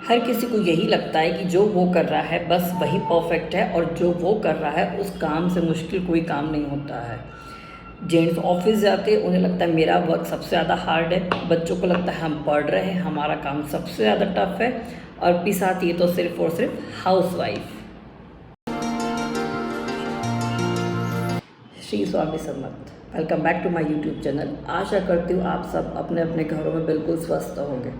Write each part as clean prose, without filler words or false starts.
हर किसी को यही लगता है कि जो वो कर रहा है बस वही परफेक्ट है और जो वो कर रहा है उस काम से मुश्किल कोई काम नहीं होता है। जेंट्स ऑफिस जाते हैं, उन्हें लगता है मेरा वर्क सबसे ज़्यादा हार्ड है। बच्चों को लगता है हम पढ़ रहे हैं, हमारा काम सबसे ज़्यादा टफ है। और पिसाती है तो सिर्फ और सिर्फ housewife. Shri Swami Samarth. Welcome back to my YouTube channel. आशा करती हूँ आप सब अपने अपने घरों में बिल्कुल स्वस्थ होंगे।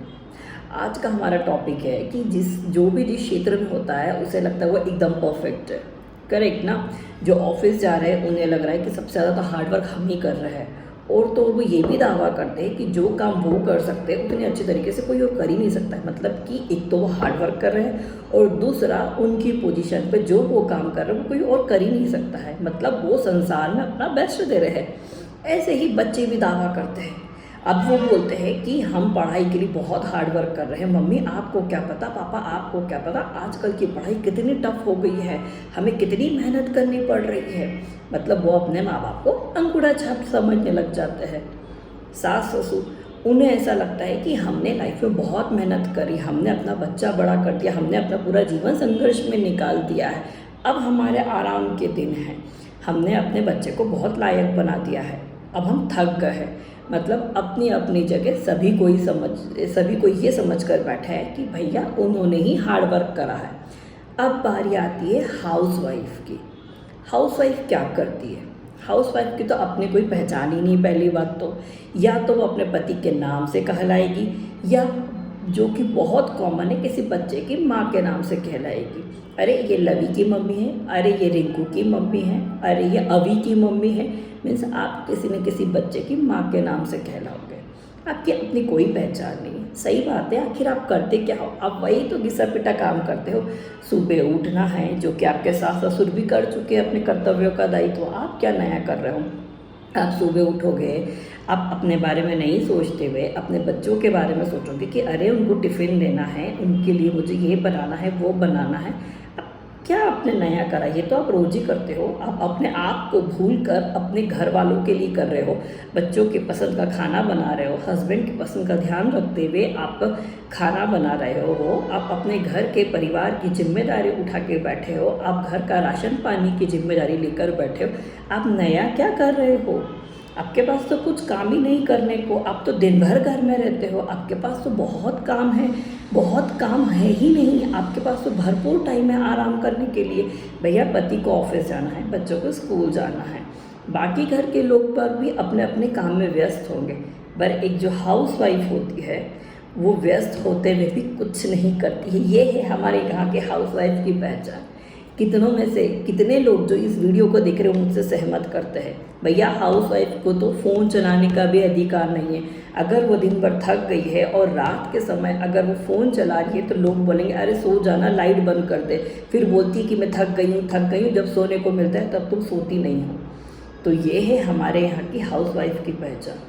आज का हमारा टॉपिक है कि जो जिस क्षेत्र में होता है उसे लगता है वो एकदम परफेक्ट है। करेक्ट ना। जो ऑफिस जा रहे हैं उन्हें लग रहा है कि सबसे ज़्यादा तो हार्डवर्क हम ही कर रहे हैं। और तो वो ये भी दावा करते हैं कि जो काम वो कर सकते हैं उतने अच्छे तरीके से कोई और कर ही नहीं सकता है। मतलब कि एक तो वो हार्डवर्क कर रहे हैं और दूसरा उनकी पोजीशन पे जो वो काम कर रहे हैं वो कोई और कर ही नहीं सकता है। मतलब वो संसार में अपना बेस्ट दे रहे हैं। ऐसे ही बच्चे भी दावा करते हैं। अब वो बोलते हैं कि हम पढ़ाई के लिए बहुत हार्ड वर्क कर रहे हैं। मम्मी आपको क्या पता, पापा आपको क्या पता, आजकल की पढ़ाई कितनी टफ हो गई है, हमें कितनी मेहनत करनी पड़ रही है। मतलब वो अपने माँ बाप को अंगूठा छाप समझने लग जाते हैं। सास ससुर, उन्हें ऐसा लगता है कि हमने लाइफ में बहुत मेहनत करी, हमने अपना बच्चा बड़ा कर दिया, हमने अपना पूरा जीवन संघर्ष में निकाल दिया है, अब हमारे आराम के दिन हैं, हमने अपने बच्चे को बहुत लायक बना दिया है, अब हम थक गए हैं। मतलब अपनी अपनी जगह सभी को ये समझ कर बैठा है कि भैया उन्होंने ही हार्ड वर्क करा है। अब बारी आती है हाउस वाइफ की। हाउस वाइफ क्या करती है? हाउस वाइफ की तो अपने कोई पहचान ही नहीं। पहली बात तो या तो वो अपने पति के नाम से कहलाएगी या जो कि बहुत कॉमन है किसी बच्चे की माँ के नाम से कहलाएगी। अरे ये लवी की मम्मी है, अरे ये रिंकू की मम्मी है, अरे ये अवी की मम्मी है। मीन्स आप किसी न किसी बच्चे की माँ के नाम से कहलाओगे। आपकी अपनी कोई पहचान नहीं है। सही बात है। आखिर आप करते क्या हो? आप वही तो घिसा पिटा काम करते हो। सुबह उठना है, जो कि आपके सास ससुर भी कर चुके हैं अपने कर्तव्यों का दायित्व। आप क्या नया कर रहे हो? आप सुबह उठोगे, आप अपने बारे में नहीं सोचते हुए अपने बच्चों के बारे में सोचोगे कि अरे उनको टिफ़िन देना है, उनके लिए मुझे ये बनाना है, वो बनाना है। अब क्या आपने नया करा? ये तो आप रोज़ ही करते हो। आप अपने आप को भूल कर अपने घर वालों के लिए कर रहे हो। बच्चों के पसंद का खाना बना रहे हो, हस्बैंड की पसंद का ध्यान रखते हुए आप खाना बना रहे हो। आप अपने घर के परिवार की जिम्मेदारी उठा के बैठे हो। आप घर का राशन पानी की जिम्मेदारी लेकर बैठे हो। आप नया क्या कर रहे हो? आपके पास तो कुछ काम ही नहीं करने को। आप तो दिन भर घर में रहते हो। आपके पास तो बहुत काम है, बहुत काम है ही नहीं। आपके पास तो भरपूर टाइम है आराम करने के लिए। भैया पति को ऑफिस जाना है, बच्चों को स्कूल जाना है, बाकी घर के लोग पर भी अपने अपने काम में व्यस्त होंगे। पर एक जो हाउस वाइफ होती है वो व्यस्त होते हुए भी कुछ नहीं करती है। ये है हमारे यहाँ के हाउस वाइफ की पहचान। कितनों में से कितने लोग जो इस वीडियो को देख रहे हैं मुझसे सहमत करते हैं? भैया हाउस वाइफ को तो फ़ोन चलाने का भी अधिकार नहीं है। अगर वो दिन भर थक गई है और रात के समय अगर वो फ़ोन चला रही है तो लोग बोलेंगे अरे सो जाना, लाइट बंद कर दे। फिर बोलती है कि मैं थक गई हूँ। जब सोने को मिलता है तब तुम सोती नहीं हो। तो ये है हमारे यहाँ की हाउस वाइफ की पहचान।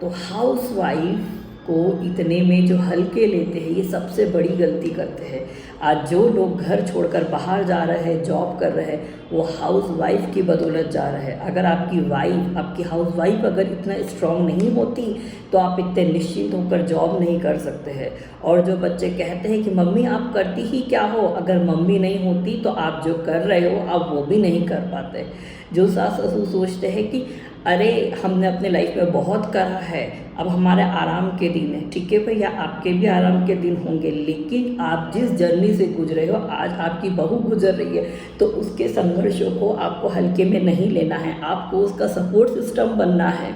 तो हाउस वाइफ को इतने में जो हल्के लेते हैं ये सबसे बड़ी गलती करते हैं। आज जो लोग घर छोड़कर बाहर जा रहे हैं, जॉब कर रहे हैं, वो हाउस वाइफ की बदौलत जा रहे हैं। अगर आपकी हाउस वाइफ अगर इतना स्ट्रांग नहीं होती तो आप इतने निश्चिंत होकर जॉब नहीं कर सकते हैं। और जो बच्चे कहते हैं कि मम्मी आप करती ही क्या हो, अगर मम्मी नहीं होती तो आप जो कर रहे हो आप वो भी नहीं कर पाते। जो सास ससुर सोचते हैं कि अरे हमने अपने लाइफ में बहुत करा है, अब हमारे आराम के दिन है। ठीक है भैया, आपके भी आराम के दिन होंगे, लेकिन आप जिस जर्नी से गुजरे हो, आज आपकी बहू गुजर रही है तो उसके संघर्षों को आपको हल्के में नहीं लेना है, आपको उसका सपोर्ट सिस्टम बनना है।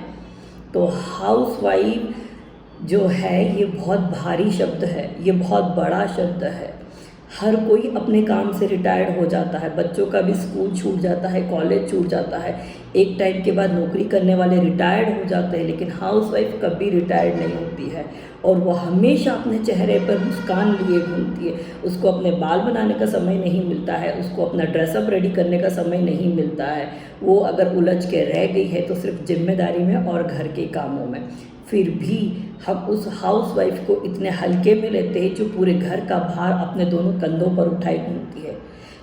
तो हाउस वाइफ जो है ये बहुत भारी शब्द है, ये बहुत बड़ा शब्द है। हर कोई अपने काम से रिटायर्ड हो जाता है, बच्चों का भी स्कूल छूट जाता है, कॉलेज छूट जाता है, एक टाइम के बाद नौकरी करने वाले रिटायर्ड हो जाते हैं, लेकिन हाउस वाइफ कभी रिटायर्ड नहीं होती है। और वो हमेशा अपने चेहरे पर मुस्कान लिए घूमती है। उसको अपने बाल बनाने का समय नहीं मिलता है, उसको अपना ड्रेसअप रेडी करने का समय नहीं मिलता है। वो अगर उलझ के रह गई है तो सिर्फ जिम्मेदारी में और घर के कामों में। फिर भी हम उस हाउस वाइफ को इतने हल्के में लेते हैं जो पूरे घर का भार अपने दोनों कंधों पर उठाए घूमती है।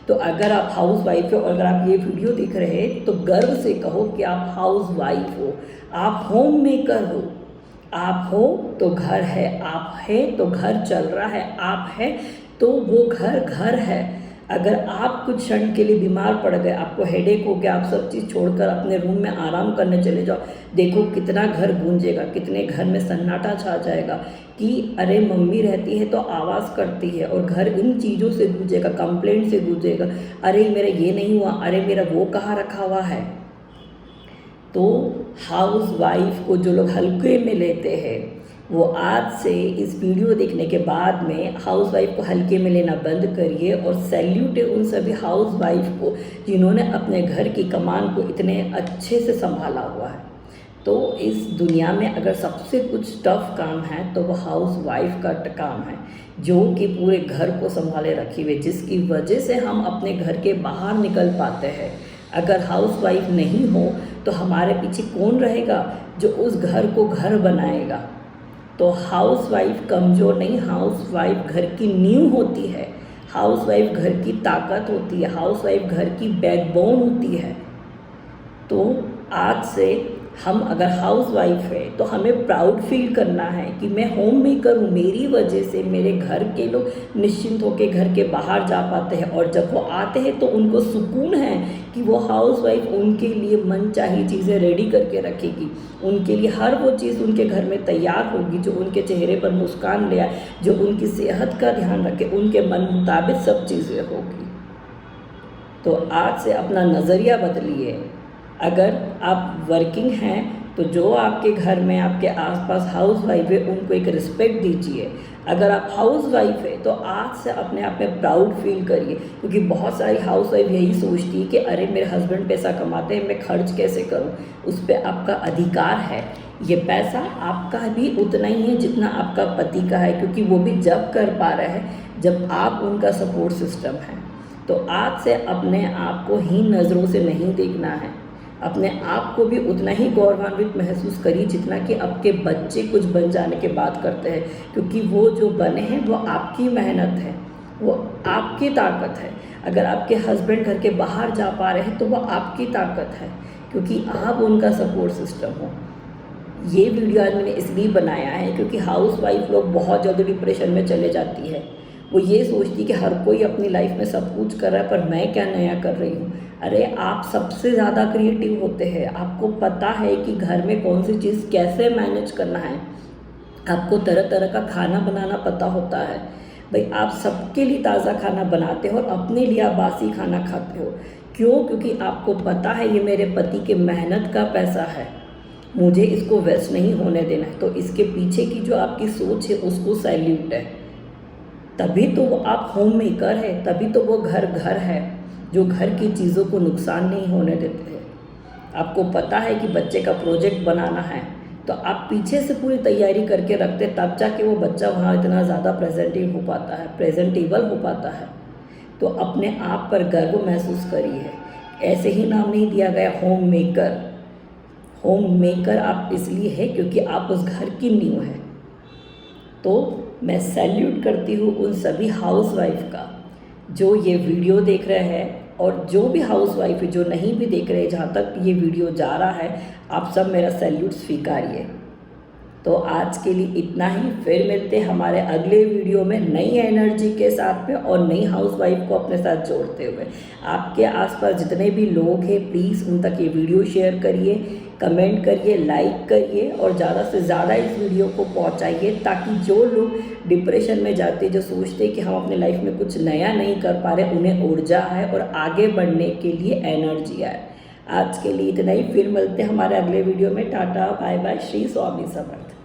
तो अगर आप हाउस वाइफ हो और अगर आप ये वीडियो देख रहे हैं तो गर्व से कहो कि आप हाउस वाइफ हो, आप होम मेकर हो। आप हो तो घर है, आप है तो घर चल रहा है, आप है तो वो घर घर है। अगर आप कुछ क्षण के लिए बीमार पड़ गए, आपको हेडेक हो गया, आप सब चीज़ छोड़कर अपने रूम में आराम करने चले जाओ, देखो कितना घर गूंजेगा, कितने घर में सन्नाटा छा जाएगा कि अरे मम्मी रहती है तो आवाज़ करती है, और घर इन चीज़ों से गूंजेगा, कंप्लेंट से गूंजेगा, अरे मेरा ये नहीं हुआ, अरे मेरा वो कहाँ रखा हुआ है। तो हाउस वाइफ को जो लोग हल्के में लेते हैं, वो आज से इस वीडियो देखने के बाद में हाउस वाइफ को हल्के में लेना बंद करिए, और सैल्यूट है उन सभी हाउस वाइफ को जिन्होंने अपने घर की कमान को इतने अच्छे से संभाला हुआ है। तो इस दुनिया में अगर सबसे कुछ टफ काम है तो वो हाउस वाइफ का काम है, जो कि पूरे घर को संभाले रखी हुई, जिसकी वजह से हम अपने घर के बाहर निकल पाते हैं। अगर हाउस वाइफ नहीं हो तो हमारे पीछे कौन रहेगा जो उस घर को घर बनाएगा। तो हाउस वाइफ कमज़ोर नहीं, हाउस वाइफ घर की नींव होती है, हाउस वाइफ घर की ताकत होती है, हाउस वाइफ घर की बैकबोन होती है। तो आज से हम अगर हाउस वाइफ है तो हमें प्राउड फील करना है कि मैं होम मेकर हूँ, मेरी वजह से मेरे घर के लोग निश्चिंत होकर घर के बाहर जा पाते हैं, और जब वो आते हैं तो उनको सुकून है कि वो हाउस वाइफ उनके लिए मनचाही चीज़ें रेडी करके रखेगी, उनके लिए हर वो चीज़ उनके घर में तैयार होगी जो उनके चेहरे पर मुस्कान ले आए, जो उनकी सेहत का ध्यान रखे, उनके मन मुताबिक सब चीज़ें होगी। तो आज से अपना नज़रिया बदलिए। अगर आप वर्किंग हैं तो जो आपके घर में आपके आसपास हाउस वाइफ है उनको एक रिस्पेक्ट दीजिए। अगर आप हाउस वाइफ है तो आज से अपने आप में प्राउड फील करिए, क्योंकि बहुत सारी हाउस वाइफ यही सोचती है कि अरे मेरे हस्बैंड पैसा कमाते हैं, मैं खर्च कैसे करूं। उस पर आपका अधिकार है, ये पैसा आपका भी उतना ही है जितना आपका पति का है, क्योंकि वो भी जब कर पा रहे हैं जब आप उनका सपोर्ट सिस्टम है। तो आज से अपने आप को हीन नज़रों से नहीं देखना है, अपने आप को भी उतना ही गौरवान्वित महसूस करिए जितना कि आपके बच्चे कुछ बन जाने के बाद करते हैं, क्योंकि वो जो बने हैं वो आपकी मेहनत है, वो आपकी ताकत है। अगर आपके हस्बैंड घर के बाहर जा पा रहे हैं तो वो आपकी ताकत है, क्योंकि आप उनका सपोर्ट सिस्टम हो। ये वीडियो आज मैंने इसलिए बनाया है क्योंकि हाउस वाइफ लोग बहुत जल्दी डिप्रेशन में चले जाती है। वो ये सोचती कि हर कोई अपनी लाइफ में सब कुछ कर रहा है पर मैं क्या नया कर रही हूँ। अरे आप सबसे ज़्यादा क्रिएटिव होते हैं, आपको पता है कि घर में कौन सी चीज़ कैसे मैनेज करना है, आपको तरह तरह का खाना बनाना पता होता है। भाई आप सबके लिए ताज़ा खाना बनाते हो और अपने लिए आप बासी खाना खाते हो। क्यों? क्योंकि आपको पता है ये मेरे पति के मेहनत का पैसा है, मुझे इसको वेस्ट नहीं होने देना है। तो इसके पीछे की जो आपकी सोच है उसको सैल्यूट है। तभी तो वो आप होम मेकर है, तभी तो वो घर घर है जो घर की चीज़ों को नुकसान नहीं होने देते हैं। आपको पता है कि बच्चे का प्रोजेक्ट बनाना है तो आप पीछे से पूरी तैयारी करके रखते, तब जाके वो बच्चा वहाँ इतना ज़्यादा प्रेजेंटेबल हो पाता है। तो अपने आप पर गर्व महसूस करिए। ऐसे ही नाम नहीं दिया गया होम मेकर। होम मेकर आप इसलिए है क्योंकि आप उस घर की नींव है। तो मैं सैल्यूट करती हूँ उन सभी हाउस वाइफ का जो ये वीडियो देख रहे हैं, और जो भी हाउस वाइफ है जो नहीं भी देख रहे हैं, जहाँ तक ये वीडियो जा रहा है आप सब मेरा सैल्यूट स्वीकारिए। तो आज के लिए इतना ही, फिर मिलते हैं हमारे अगले वीडियो में नई एनर्जी के साथ में और नई हाउस वाइफ को अपने साथ जोड़ते हुए। आपके आसपास जितने भी लोग हैं प्लीज़ उन तक ये वीडियो शेयर करिए, कमेंट करिए, लाइक करिए और ज़्यादा से ज़्यादा इस वीडियो को पहुंचाइए, ताकि जो लोग डिप्रेशन में जाते, जो सोचते हैं कि हम अपने लाइफ में कुछ नया नहीं कर पा रहे, उन्हें ऊर्जा है और आगे बढ़ने के लिए एनर्जी है। आज के लिए इतना ही, फिर मिलते हैं हमारे अगले वीडियो में। Tata bye bye, Shri Swami समर्थ।